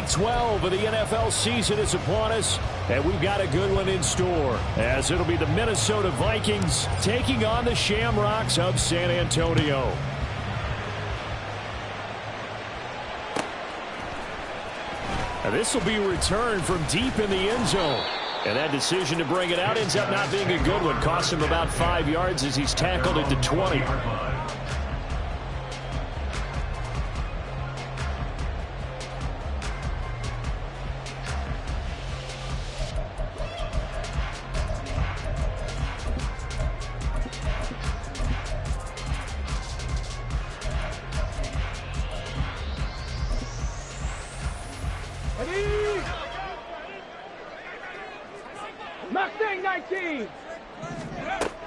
Week 12 of the NFL season is upon us, and we've got a good one in store, as it'll be the Minnesota Vikings taking on the Shamrocks of San Antonio. And this will be returned from deep in the end zone. And that decision to bring it out ends up not being a good one. Cost him about 5 yards as he's tackled at the 20.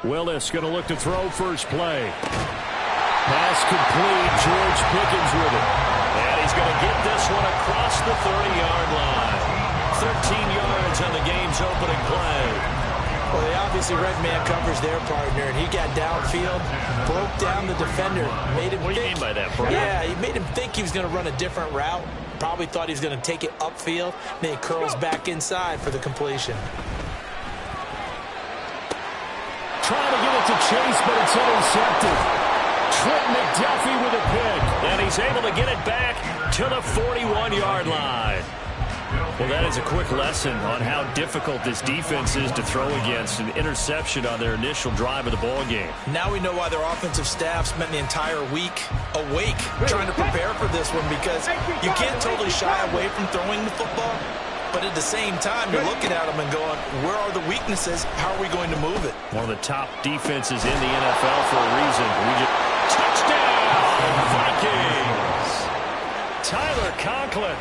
Willis going to look to throw first play. Pass complete. George Pickens with it. And he's going to get this one across the 30-yard line. 13 yards on the game's opening play. Well, they obviously read man coverage their partner, and he got downfield, broke down the defender, made him What do you mean by that, bro? Yeah, he made him think he was going to run a different route. Probably thought he was going to take it upfield. Then he curls back inside for the completion. Trying to get it to Chase, but it's intercepted. Trent McDuffie with a pick. And he's able to get it back to the 41-yard line. Well, that is a quick lesson on how difficult this defense is to throw against. An interception on their initial drive of the ball game. Now we know why their offensive staff spent the entire week awake trying to prepare for this one, because you can't totally shy away from throwing the football. But at the same time, you're looking at them and going, where are the weaknesses? How are we going to move it? One of the top defenses in the NFL for a reason. Touchdown, Vikings! Tyler Conklin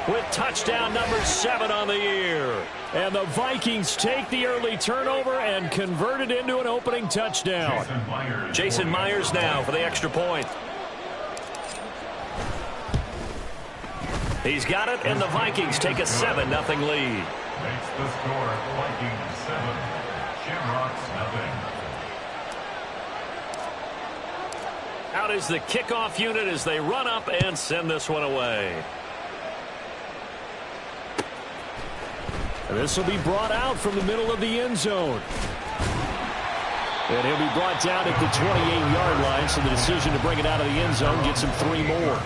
with touchdown number 7 on the year. And the Vikings take the early turnover and convert it into an opening touchdown. Jason Myers now for the extra point. He's got it, and the Vikings take a 7-0 lead. Makes the score Vikings 7, Shamrocks 0. Out is the kickoff unit as they run up and send this one away. And this will be brought out from the middle of the end zone. And he'll be brought down at the 28-yard line, so the decision to bring it out of the end zone gets him 3 more.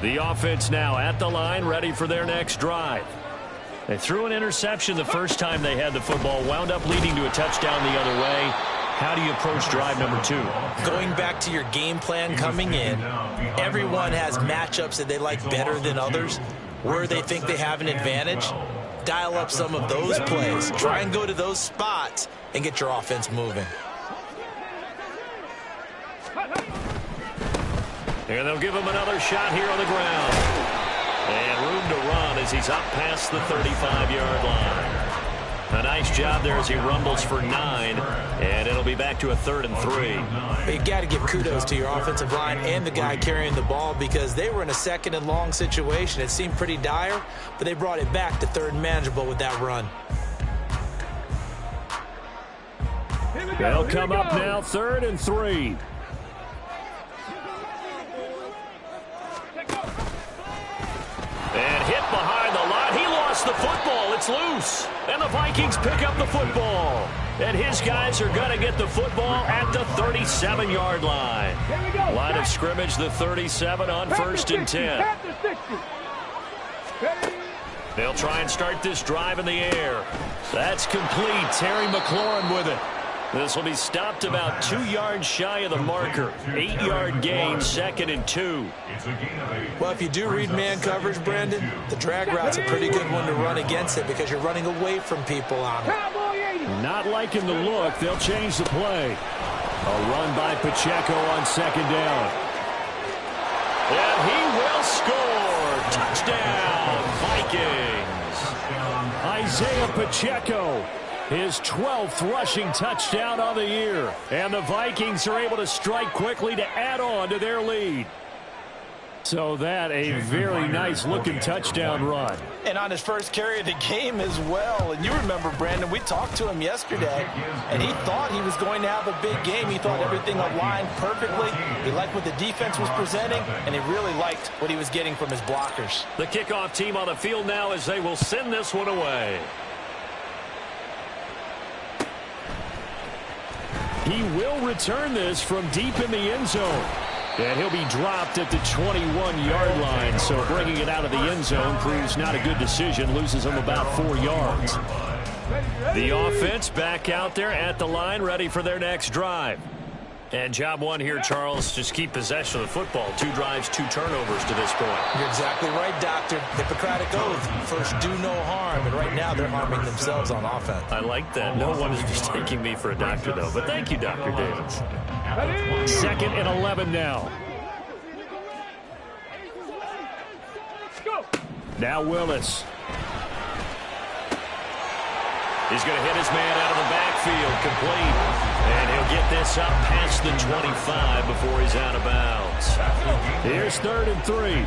The offense now at the line, ready for their next drive. They threw an interception the first time they had the football, wound up leading to a touchdown the other way. How do you approach drive number 2? Going back to your game plan coming in, everyone has matchups that they like better than others, where they think they have an advantage. Dial up some of those plays. Try and go to those spots and get your offense moving. And they'll give him another shot here on the ground. And room to run as he's up past the 35-yard line. A nice job there as he rumbles for 9. And it'll be back to a 3rd and 3. You got to give kudos to your offensive line and the guy carrying the ball, because they were in a 2nd and long situation. It seemed pretty dire, but they brought it back to 3rd and manageable with that run. They'll come up now 3rd and 3. And hit behind the line. He lost the football. It's loose. And the Vikings pick up the football. And his guys are going to get the football at the 37-yard line. Line of scrimmage, the 37 on 1st and 10. They'll try and start this drive in the air. That's complete. Terry McLaurin with it. This will be stopped about 2 yards shy of the marker. 8-yard gain, 2nd and 2. Well, if you do read man coverage, Brandon, the drag route's a pretty good one to run against it, because you're running away from people on it. Not liking the look. They'll change the play. A run by Pacheco on 2nd down. And he will score. Touchdown, Vikings. Isaiah Pacheco. His 12th rushing touchdown on the year. And the Vikings are able to strike quickly to add on to their lead. So that a very nice-looking touchdown run. And on his first carry of the game as well. And you remember, Brandon, we talked to him yesterday, and he thought he was going to have a big game. He thought everything aligned perfectly. He liked what the defense was presenting, and he really liked what he was getting from his blockers. The kickoff team on the field now as they will send this one away. He will return this from deep in the end zone. And he'll be dropped at the 21-yard line. So bringing it out of the end zone proves not a good decision. Loses him about 4 yards. The offense back out there at the line, ready for their next drive. And job one here, Charles, just keep possession of the football. 2 drives, 2 turnovers to this point. You're exactly right, Doctor. Hippocratic oath. First, do no harm. And right now, they're harming themselves on offense. I like that. No one is mistaking me for a doctor, though. But thank you, Dr. Davis. 2nd and 11 now. Now Willis. He's going to hit his man out of the backfield, complete. And he'll get this up past the 25 before he's out of bounds. Here's 3rd and 3.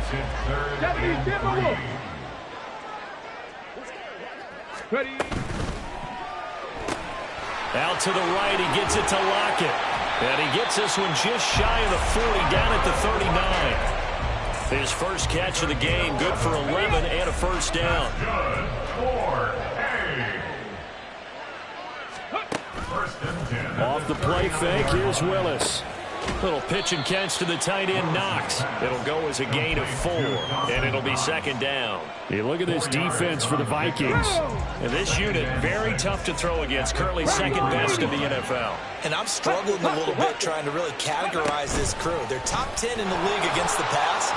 Out to the right, he gets it to Lockett. And he gets this one just shy of the 40, down at the 39. His first catch of the game, good for 11 and a first down. Off the play fake, here's Willis. Little pitch and catch to the tight end, Knox. It'll go as a gain of 4, and it'll be 2nd down. Hey, look at this defense for the Vikings. And this unit, very tough to throw against, currently 2nd best in the NFL. And I'm struggling a little bit trying to really categorize this crew. They're top 10 in the league against the pass,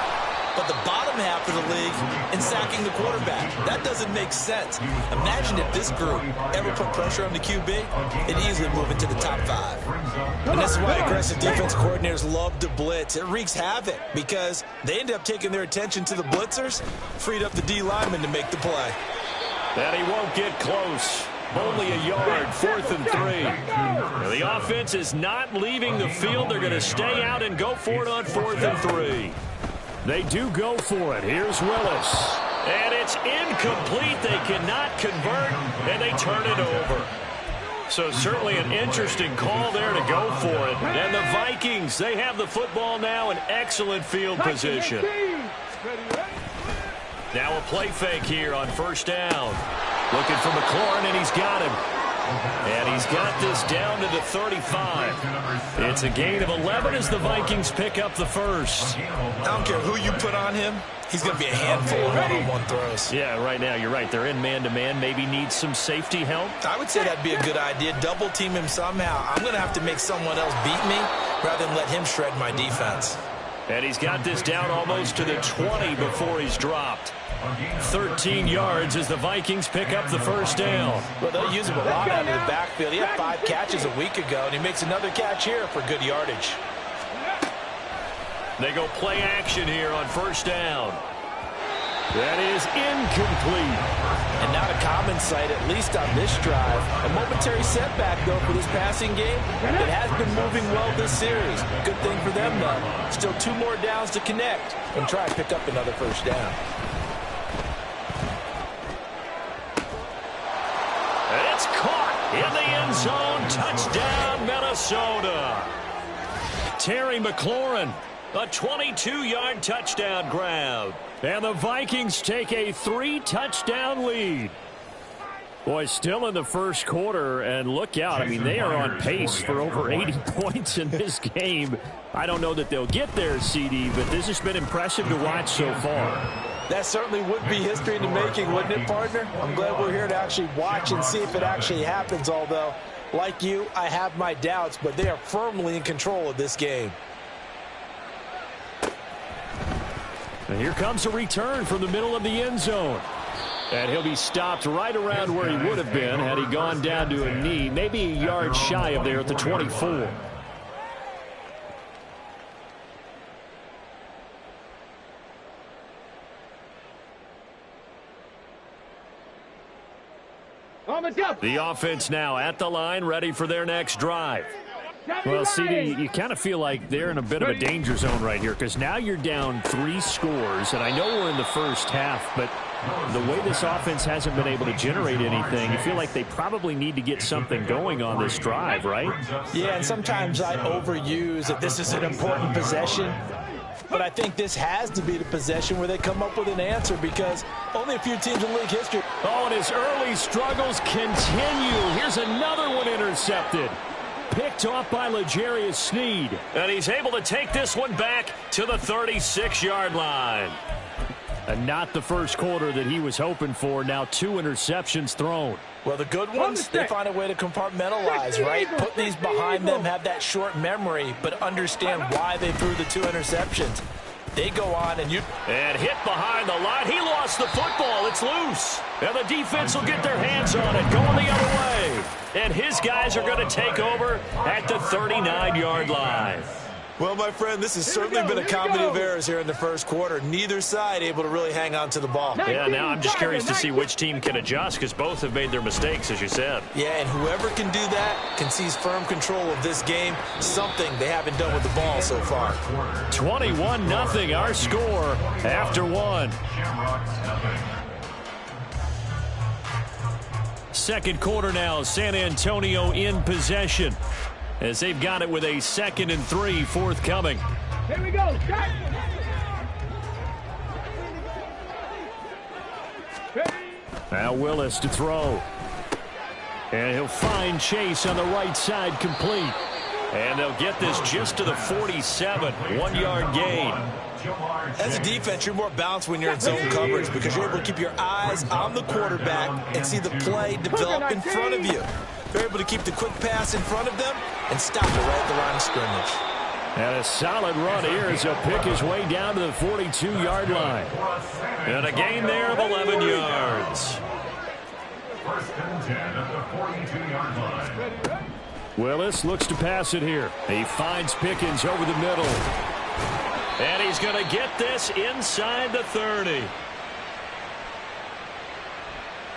but the bottom half of the league in sacking the quarterback. That doesn't make sense. Imagine if this group ever put pressure on the QB, it'd easily move into the top 5. And this is why aggressive defense coordinators love to blitz. It wreaks havoc because they end up taking their attention to the blitzers, freed up the D lineman to make the play. And he won't get close. Only a yard, 4th and 3. Now, the offense is not leaving the field. They're going to stay out and go for it on 4th and 3. They do go for it. Here's Willis. And it's incomplete. They cannot convert, and they turn it over. So certainly an interesting call there to go for it. And the Vikings, they have the football now in excellent field position. Now a play fake here on 1st down. Looking for McLaurin, and he's got him. And he's got this down to the 35. It's a gain of 11 as the Vikings pick up the first. I don't care who you put on him. He's going to be a handful of one-on-one throws. Yeah, right now, you're right. They're in man-to-man. Maybe needs some safety help. I would say that'd be a good idea. Double team him somehow. I'm going to have to make someone else beat me rather than let him shred my defense. And he's got this down almost to the 20 before he's dropped. 13 yards as the Vikings pick up the first down. Well, they'll use him a lot out of the backfield. He had 5 catches a week ago, and he makes another catch here for good yardage. They go play action here on 1st down. That is incomplete. And not a common sight, at least on this drive. A momentary setback, though, for this passing game. It has been moving well this series. Good thing for them, though. Still 2 more downs to connect and try and pick up another first down. It's caught in the end zone. Touchdown, Minnesota. Terry McLaurin, a 22-yard touchdown grab. And the Vikings take a 3-touchdown lead. Boy, still in the first quarter, and look out. I mean, they are on pace for over 80 points in this game. I don't know that they'll get there, CD, but this has been impressive to watch so far. That certainly would be history in the making, wouldn't it, partner? I'm glad we're here to actually watch and see if it actually happens, although, like you, I have my doubts, but they are firmly in control of this game. And here comes a return from the middle of the end zone. And he'll be stopped right around where he would have been had he gone down to a knee, maybe a yard shy of there at the 24. The offense now at the line, ready for their next drive. Well, CD, you kind of feel like they're in a bit of a danger zone right here because now you're down 3 scores, and I know we're in the first half, but the way this offense hasn't been able to generate anything, you feel like they probably need to get something going on this drive, right? Yeah, and sometimes I overuse that this is an important possession, but I think this has to be the possession where they come up with an answer because only a few teams in league history. Oh, and his early struggles continue. Here's another one intercepted. Picked off by L'Jarius Sneed. And he's able to take this one back to the 36-yard line. And not the first quarter that he was hoping for. Now 2 interceptions thrown. Well, the good ones, they find a way to compartmentalize, right? Put these behind them, have that short memory, but understand why they threw the 2 interceptions. They go on and hit behind the line. He lost the football. It's loose. And the defense will get their hands on it, going the other way. And his guys are going to take over at the 39-yard line. Well, my friend, this has certainly been a comedy of errors here in the first quarter. Neither side able to really hang on to the ball. Yeah, now I'm just curious to see which team can adjust because both have made their mistakes, as you said. Yeah, and whoever can do that can seize firm control of this game, something they haven't done with the ball so far. 21-0, our score after 1. Second quarter now, San Antonio in possession as they've got it with a 2nd and 3 forthcoming. Here we go. Now Willis to throw. And he'll find Chase on the right side complete. And they'll get this just to the 47, 1-yard gain. As a defense, you're more balanced when you're in zone coverage because you're able to keep your eyes on the quarterback and see the play develop in front of you. They're able to keep the quick pass in front of them and stop it right at the line of scrimmage. And a solid run here as he'll pick his way down to the 42-yard line. And a gain there of 11 yards. First and 10 at the 42-yard line. Willis looks to pass it here. He finds Pickens over the middle. And he's going to get this inside the 30.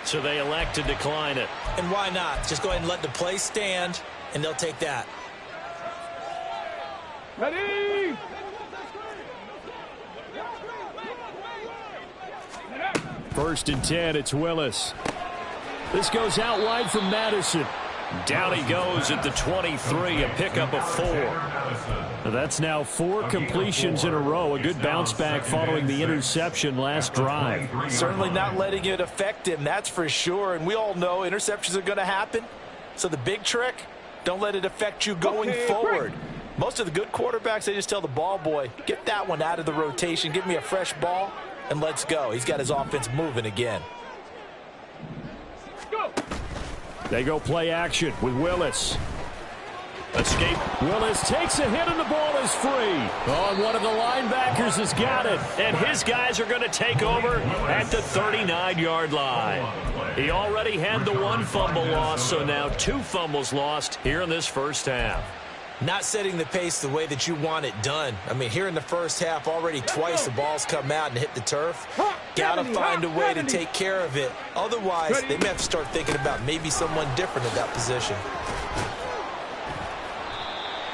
So they elect to decline it. And why not? Just go ahead and let the play stand, and they'll take that. Ready? First and 10, it's Willis. This goes out wide from Madison. Down he goes at the 23, a pickup of 4. That's now 4 completions in a row. A good bounce back following the interception last drive. Certainly not letting it affect him, that's for sure. And we all know interceptions are going to happen. So the big trick, don't let it affect you going forward. Most of the good quarterbacks, they just tell the ball boy, get that one out of the rotation, give me a fresh ball, and let's go. He's got his offense moving again. They go play action with Willis. Escape. Willis takes a hit and the ball is free. Oh, and one of the linebackers has got it. And his guys are going to take over at the 39-yard line. He already had the 1 fumble loss, so now 2 fumbles lost here in this first half. Not setting the pace the way that you want it done. I mean, here in the first half, already twice the ball's come out and hit the turf. Got to find a way to take care of it. Otherwise, they may have to start thinking about maybe someone different at that position.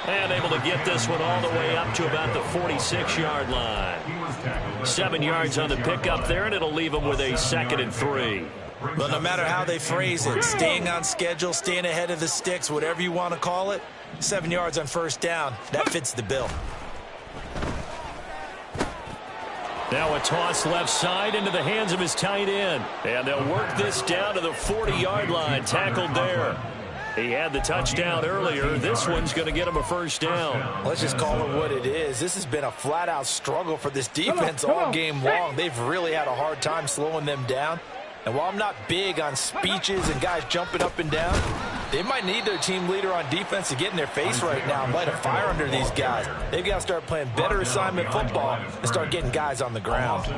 And able to get this one all the way up to about the 46-yard line. 7 yards on the pickup there, and it'll leave them with a 2nd and 3. But no matter how they phrase it, staying on schedule, staying ahead of the sticks, whatever you want to call it, 7 yards on first down, that fits the bill. Now a toss left side into the hands of his tight end. And they'll work this down to the 40-yard line, tackled there. He had the touchdown earlier. This one's going to get him a first down. Let's just call it what it is. This has been a flat-out struggle for this defense all game long. They've really had a hard time slowing them down. And while I'm not big on speeches and guys jumping up and down, they might need their team leader on defense to get in their face right now and light a fire under these guys. They've got to start playing better assignment football and start getting guys on the ground.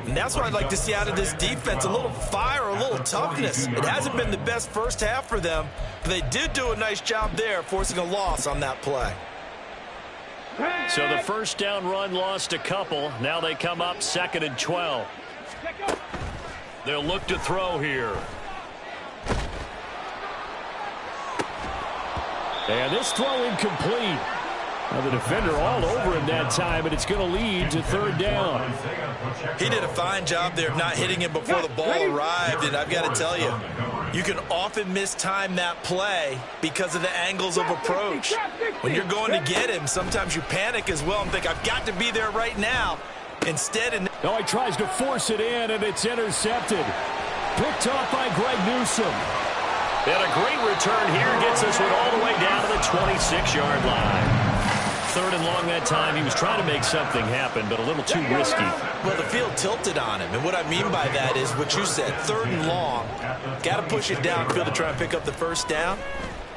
And that's what I'd like to see out of this defense, a little fire, a little toughness. It hasn't been the best first half for them, but they did do a nice job there, forcing a loss on that play. So the first down run lost a couple. Now they come up 2nd and 12. They'll look to throw here. And this throw incomplete. Now the defender all over him that time, and it's going to lead to third down. He did a fine job there of not hitting him before the ball arrived, and I've got to tell you, you can often mistime that play because of the angles of approach. When you're going to get him, sometimes you panic as well and think, I've got to be there right now. Instead, no, he tries to force it in, and it's intercepted. Picked off by Greg Newsome. And a great return here gets us one all the way down to the 26-yard line. Third and long that time. He was trying to make something happen, but a little too risky. Well, the field tilted on him, and what I mean by that is what you said, third and long. Got to push it downfield to try and pick up the first down.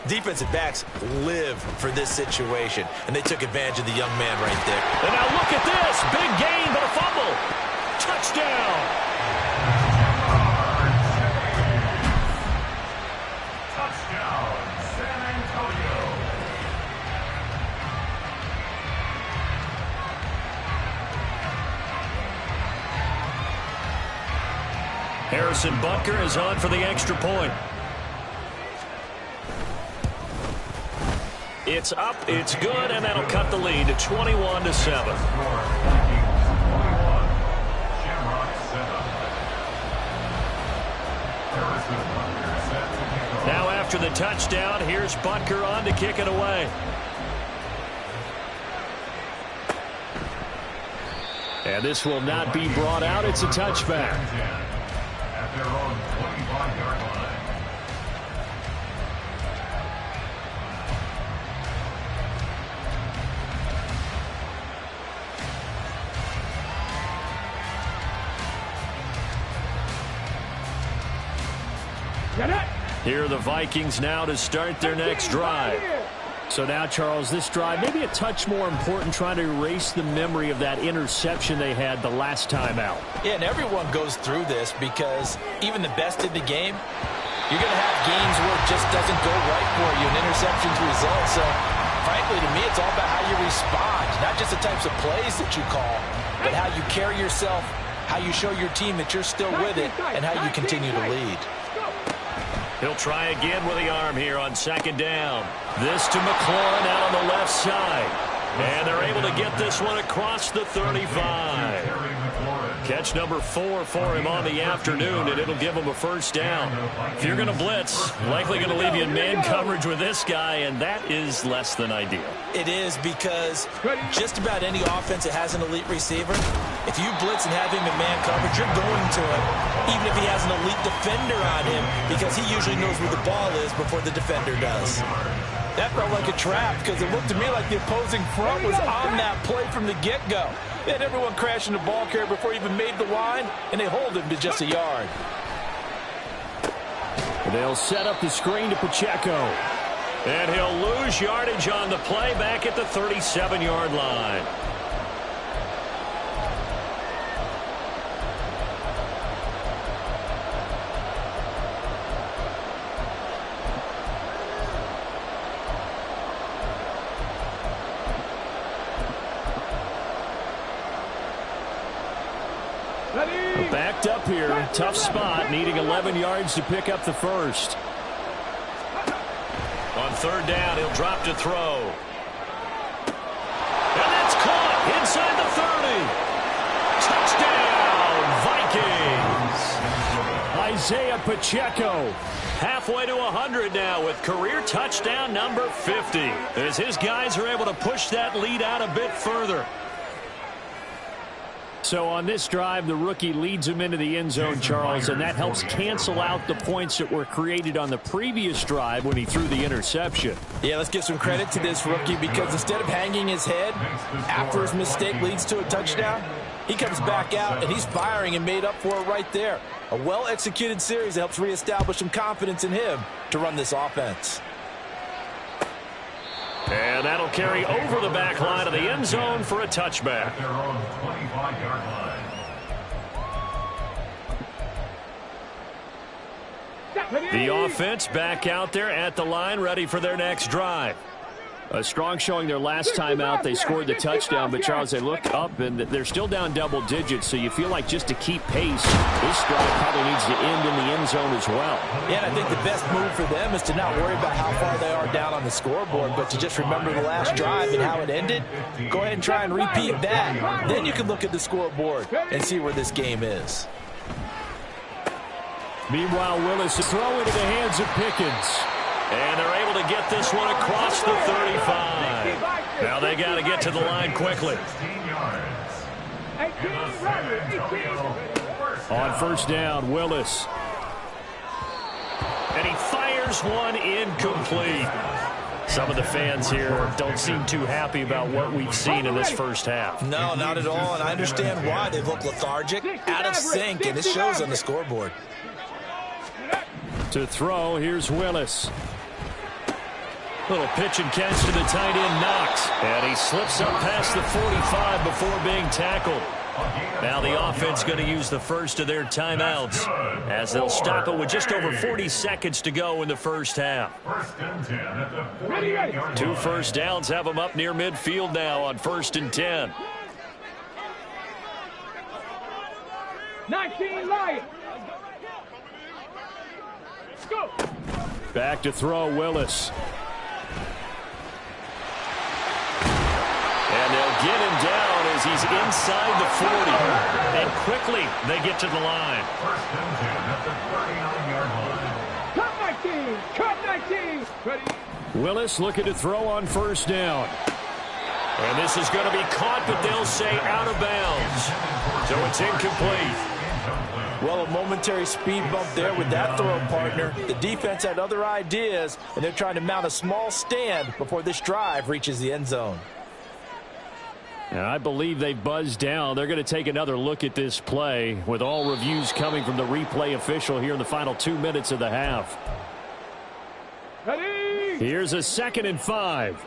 Defensive backs live for this situation, and they took advantage of the young man right there. And now look at this. Big gain, but a fumble. Touchdown. Touchdown, San Antonio. Harrison Butker is on for the extra point. It's up, it's good, and that'll cut the lead to 21-7. Now after the touchdown, here's Butker on to kick it away. And this will not be brought out. It's a touchback. At their own 25-yard line. Here are the Vikings now to start their next drive. So now, Charles, this drive maybe a touch more important, trying to erase the memory of that interception they had the last time out. Yeah, and everyone goes through this because even the best in the game, you're going to have games where it just doesn't go right for you, and interceptions result. So, frankly, to me, it's all about how you respond, not just the types of plays that you call, but how you carry yourself, how you show your team that you're still with it, and how you continue to lead. He'll try again with the arm here on second down. This to McLaurin out on the left side. And they're able to get this one across the 35. Catch number 4 for him on the afternoon, and it'll give him a first down. If you're going to blitz, likely going to leave you in man coverage with this guy, and that is less than ideal. It is, because just about any offense that has an elite receiver, if you blitz and have him in man coverage, you're going to him, even if he has an elite defender on him, because he usually knows where the ball is before the defender does. That felt like a trap, because it looked to me like the opposing front was on that play from the get-go. They had everyone crashing the ball carrier before he even made the line, and they hold him to just a yard. They'll set up the screen to Pacheco. And he'll lose yardage on the play back at the 37-yard line. Backed up here, tough spot, needing 11 yards to pick up the first. On third down, he'll drop to throw. And that's caught inside the 30. Touchdown, Vikings. Isaiah Pacheco, halfway to 100 now with career touchdown number 50. As his guys are able to push that lead out a bit further. So on this drive, the rookie leads him into the end zone, Charles, and that helps cancel out the points that were created on the previous drive when he threw the interception. Yeah, let's give some credit to this rookie, because instead of hanging his head after his mistake leads to a touchdown, he comes back out and he's firing and made up for it right there. A well-executed series that helps reestablish some confidence in him to run this offense. And that'll carry over the back line of the end zone for a touchback. Their own 25-yard line. The offense back out there at the line, ready for their next drive. A strong showing their last time out. They scored the touchdown, but Charles, they look up and they're still down double digits, so you feel like just to keep pace, this drive probably needs to end in the end zone as well. Yeah, and I think the best move for them is to not worry about how far they are down on the scoreboard, but to just remember the last drive and how it ended. Go ahead and try and repeat that. Then you can look at the scoreboard and see where this game is. Meanwhile, Willis is throwing into the hands of Pickens. And they're able to get this one across the 35. Now they got to get to the line quickly. On first down, Willis. And he fires one incomplete. Some of the fans here don't seem too happy about what we've seen in this first half. No, not at all, and I understand why. They look lethargic, out of sync, and it shows on the scoreboard. To throw, here's Willis. Little pitch and catch to the tight end, Knox. And he slips up past the 45 before being tackled. Now the offense going to use the first of their timeouts as they'll stop it with just over 40 seconds to go in the first half. 2 first downs have them up near midfield now on 1st and 10. 19 Lions. Go. Back to throw, Willis. And they'll get him down as he's inside the 40. And quickly they get to the line. First and 10 at the 39-yard line. Cut 19. Ready. Willis looking to throw on first down. And this is going to be caught, but they'll say out of bounds. So it's incomplete. Well, a momentary speed bump there with that throw, partner. The defense had other ideas, and they're trying to mount a small stand before this drive reaches the end zone. And I believe they buzzed down. They're going to take another look at this play with all reviews coming from the replay official here in the final 2 minutes of the half. Ready. Here's a 2nd and 5.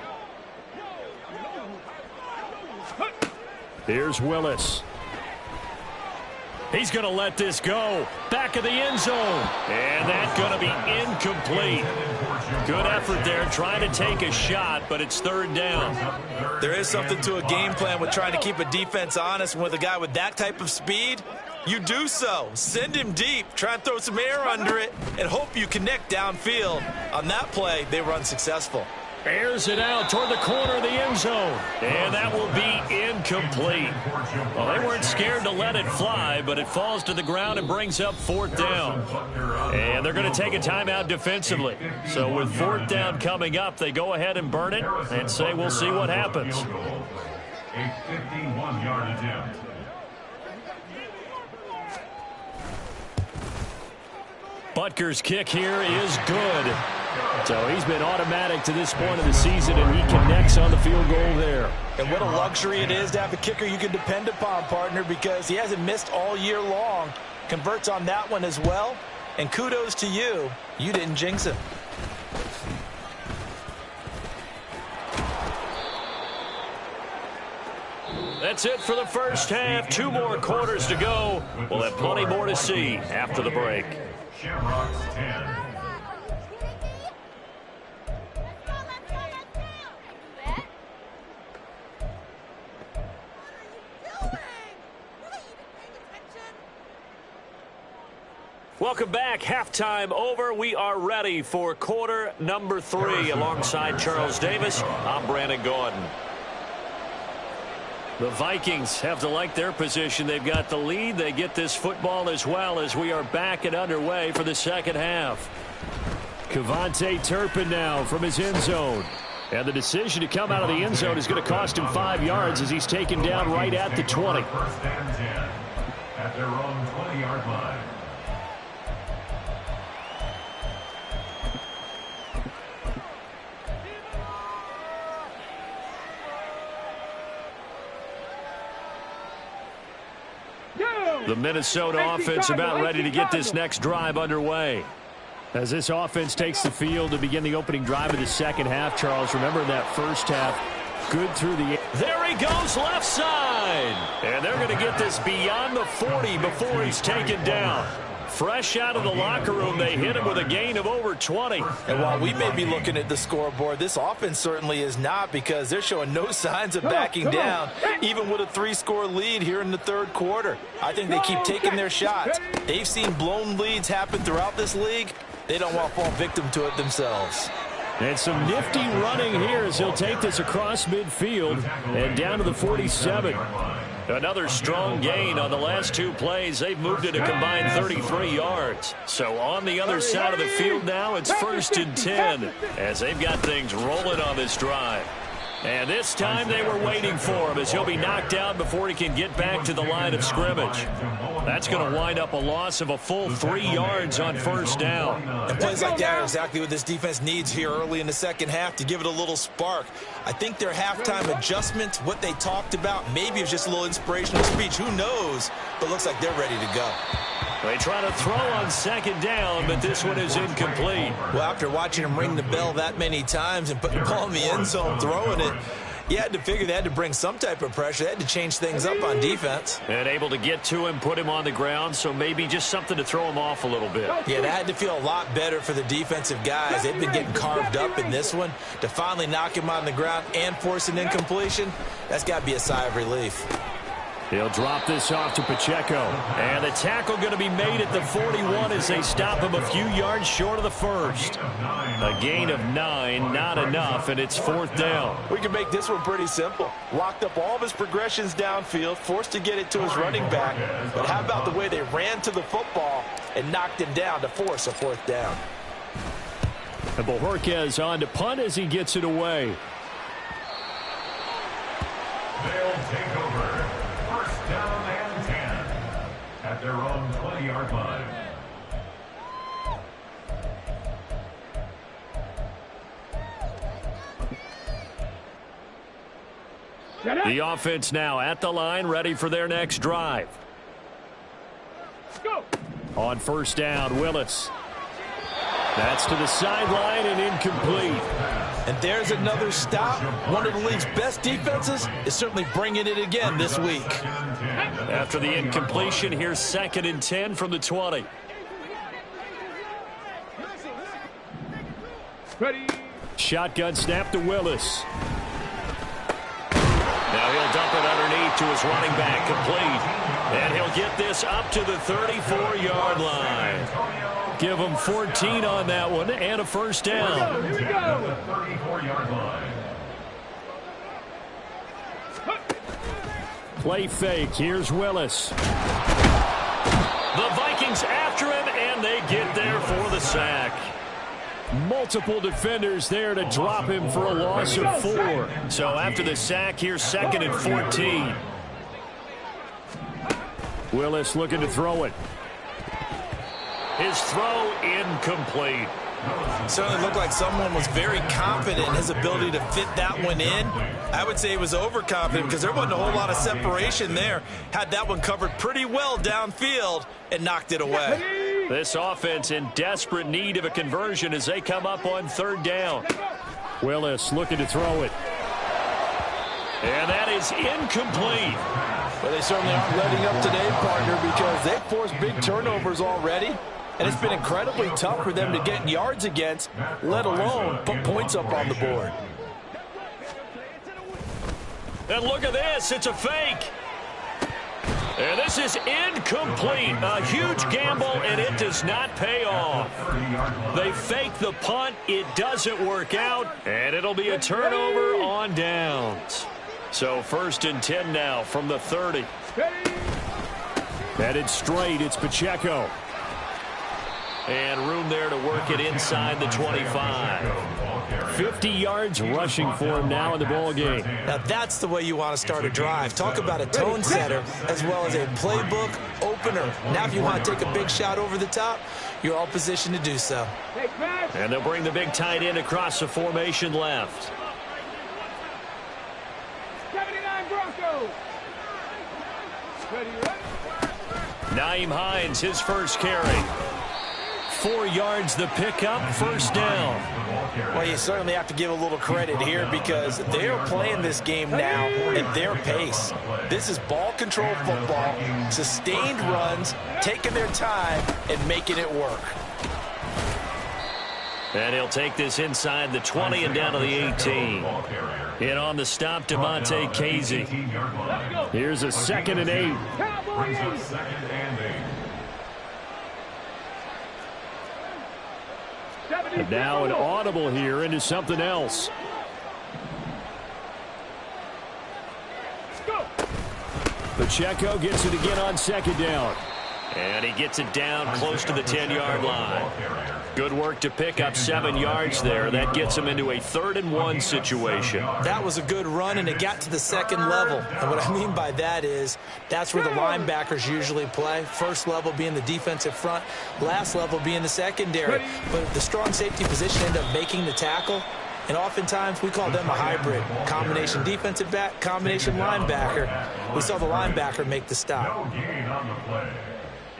Here's Willis. He's going to let this go. Back of the end zone. And that's going to be incomplete. Good effort there trying to take a shot, but it's 3rd down. There is something to a game plan with trying to keep a defense honest. With a guy with that type of speed, you do so. Send him deep. Try and throw some air under it and hope you connect downfield. On that play, they were unsuccessful. Airs it out toward the corner of the end zone. And that will be incomplete. Well, they weren't scared to let it fly, but it falls to the ground and brings up 4th down. And they're going to take a timeout defensively. So with 4th down coming up, they go ahead and burn it and say we'll see what happens. A 51-yard attempt. Butker's kick here is good. So he's been automatic to this point of the season, and he connects on the field goal there. And what a luxury it is to have a kicker you can depend upon, partner, because he hasn't missed all year long. Converts on that one as well. And kudos to you. You didn't jinx him. That's it for the first half. 2 more quarters to go. We'll have plenty more to see after the break. Shamrocks 10. Welcome back. Halftime over. We are ready for quarter number 3. Alongside Charles Davis, I'm Brandon Gordon. The Vikings have to like their position. They've got the lead. They get this football as well as we are back and underway for the second half. Kevontae Turpin now from his end zone. And the decision to come out of the end zone is going to cost him 5 yards as he's taken down right at the 20. First and 10 at their own 20-yard line. The Minnesota offense about ready to get this next drive underway. As this offense takes the field to begin the opening drive of the second half, Charles, remember that first half, good through the... There he goes, left side. And they're going to get this beyond the 40 before he's taken down. Fresh out of the locker room, they hit him with a gain of over 20. And while we may be looking at the scoreboard, this offense certainly is not, because they're showing no signs of backing down, even with a 3-score lead here in the third quarter. I think they keep taking their shots. They've seen blown leads happen throughout this league. They don't want to fall victim to it themselves. And some nifty running here as he'll take this across midfield and down to the 47. Another strong gain on the last 2 plays. They've moved it a combined 33 yards. So on the other side of the field now, it's 1st and 10 as they've got things rolling on this drive. And this time they were waiting for him as he'll be knocked out before he can get back to the line of scrimmage. That's going to wind up a loss of a full 3 yards on 1st down. And plays like that are exactly what this defense needs here early in the second half to give it a little spark. I think their halftime adjustment, what they talked about, maybe it was just a little inspirational speech. Who knows? But looks like they're ready to go. They try to throw on 2nd down, but this one is incomplete. Well, after watching him ring the bell that many times and putting the ball in the end zone, throwing it, you had to figure they had to bring some type of pressure. They had to change things up on defense. And able to get to him, put him on the ground, so maybe just something to throw him off a little bit. Yeah, that had to feel a lot better for the defensive guys. They've been getting carved up in this one. To finally knock him on the ground and force an incompletion, that's got to be a sigh of relief. He'll drop this off to Pacheco. And the tackle going to be made at the 41 as they stop him a few yards short of the first. A gain of 9, not enough, and it's 4th down. We can make this one pretty simple. Locked up all of his progressions downfield, forced to get it to his running back. But how about the way they ran to the football and knocked him down to force a 4th down? And Bojorquez on to punt as he gets it away. They'll take over. Down and 10 at their own 20-yard line. The offense now at the line, ready for their next drive. Go. On 1st down, Willis. That's to the sideline and incomplete. And there's another stop. One of the league's best defenses is certainly bringing it again this week. After the incompletion, here's 2nd and 10 from the 20. Ready. Shotgun snap to Willis. Now he'll dump it underneath to his running back, complete. And he'll get this up to the 34-yard line. Give him 14 on that one and a 1st down. Here we go. 34-yard line. Play fake. Here's Willis. The Vikings after him, and they get there for the sack. Multiple defenders there to drop him for a loss of 4. So after the sack, here's 2nd and 14. Willis looking to throw it. His throw incomplete. Certainly looked like someone was very confident in his ability to fit that one in. I would say he was overconfident because there wasn't a whole lot of separation there. Had that one covered pretty well downfield and knocked it away. This offense in desperate need of a conversion as they come up on 3rd down. Willis looking to throw it. And that is incomplete. Well, they certainly aren't letting up today, partner, because they've forced big turnovers already. And it's been incredibly tough for them to get yards against, let alone put points up on the board. And look at this. It's a fake. And this is incomplete. A huge gamble, and it does not pay off. They fake the punt. It doesn't work out, and it'll be a turnover on downs. So 1st and 10 now from the 30. Headed straight, it's Pacheco. And room there to work it inside the 25. 50 yards rushing for him now in the ball game. Now that's the way you want to start a drive. Talk about a tone setter as well as a playbook opener. Now if you want to take a big shot over the top, you're all positioned to do so. And they'll bring the big tight end across the formation left. 79 Broncos. Ready, right? Nyheim Hines, his first carry. 4 yards the pickup, first down. Well, you certainly have to give a little credit here because they're playing this game now at their pace. This is ball control football, sustained runs, taking their time and making it work. And he'll take this inside the 20 and down to the 18. In on the stop, Devontae Casey. Here's a 2nd and 8. And now an audible here into something else. Pacheco gets it again on 2nd down. And he gets it down close to the 10-yard line. Good work to pick up 7 yards there. That gets him into a 3rd and 1 situation. That was a good run, and it got to the 2nd level. And what I mean by that is that's where the linebackers usually play. First level being the defensive front, last level being the secondary. But the strong safety position ended up making the tackle. And oftentimes we call them a hybrid. Combination defensive back, combination linebacker. We saw the linebacker make the stop. No gain on the play.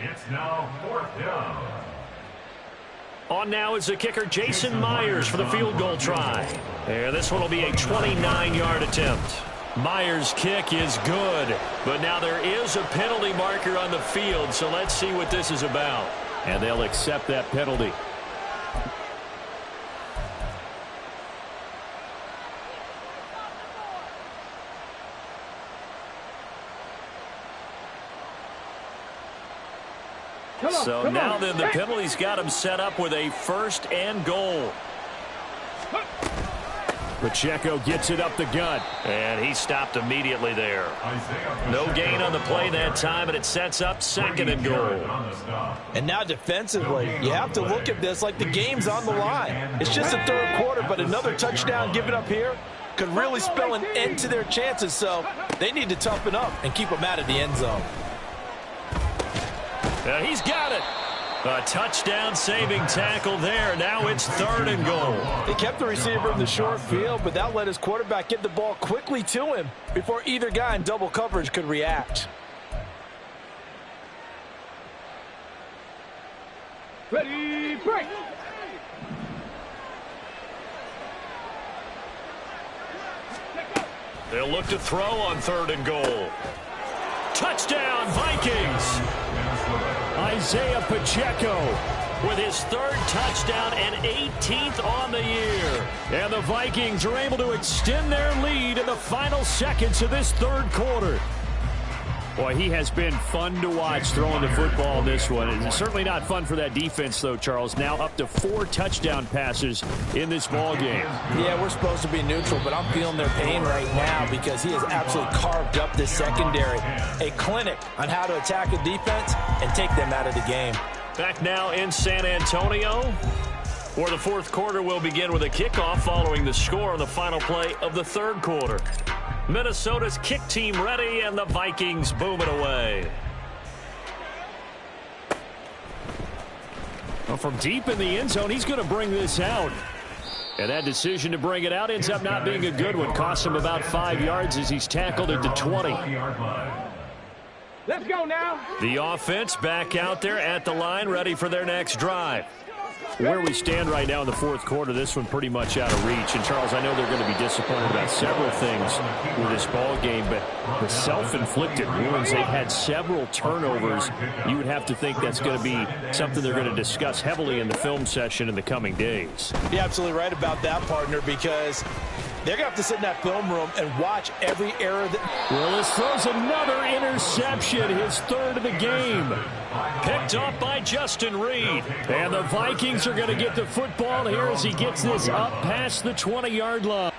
It's now 4th down. On now is the kicker, Jason Myers, for the field goal try. And this one will be a 29-yard attempt. Myers' kick is good, but now there is a penalty marker on the field, so let's see what this is about. And they'll accept that penalty. So now then the penalty's got him set up with a 1st and goal. Pacheco gets it up the gut. And he stopped immediately there. No gain on the play that time, and it sets up 2nd and goal. And now defensively, you have to look at this like the game's on the line. It's just the 3rd quarter, but another touchdown given up here could really spell an end to their chances, so they need to toughen up and keep them out of the end zone. He's got it. A touchdown-saving tackle there. Now it's 3rd and goal. They kept the receiver in the short field, but that let his quarterback get the ball quickly to him before either guy in double coverage could react. Ready, break. They'll look to throw on 3rd and goal. Touchdown, Vikings. Isaiah Pacheco with his 3rd touchdown and 18th on the year. And the Vikings are able to extend their lead in the final seconds of this 3rd quarter. Boy, he has been fun to watch throwing the football in this one. It's certainly not fun for that defense, though, Charles. Now up to 4 touchdown passes in this ball game. Yeah, we're supposed to be neutral, but I'm feeling their pain right now because he has absolutely carved up this secondary. A clinic on how to attack a defense and take them out of the game. Back now in San Antonio, where the 4th quarter will begin with a kickoff following the score on the final play of the 3rd quarter. Minnesota's kick team ready, and the Vikings boom it away. Well, from deep in the end zone, he's going to bring this out. And that decision to bring it out ends up not being a good one. Costs him about 5 yards as he's tackled at the 20. Let's go now. The offense back out there at the line, ready for their next drive. Where we stand right now in the 4th quarter, this one pretty much out of reach. And, Charles, I know they're going to be disappointed about several things with this ball game, but the self-inflicted wounds, they've had several turnovers. You would have to think that's going to be something they're going to discuss heavily in the film session in the coming days. You're absolutely right about that, partner, because they're going to have to sit in that film room and watch every error. Willis throws another interception, his 3rd of the game. Picked up by Justin Reed. And the Vikings are going to get the football here as he gets this up past the 20-yard line.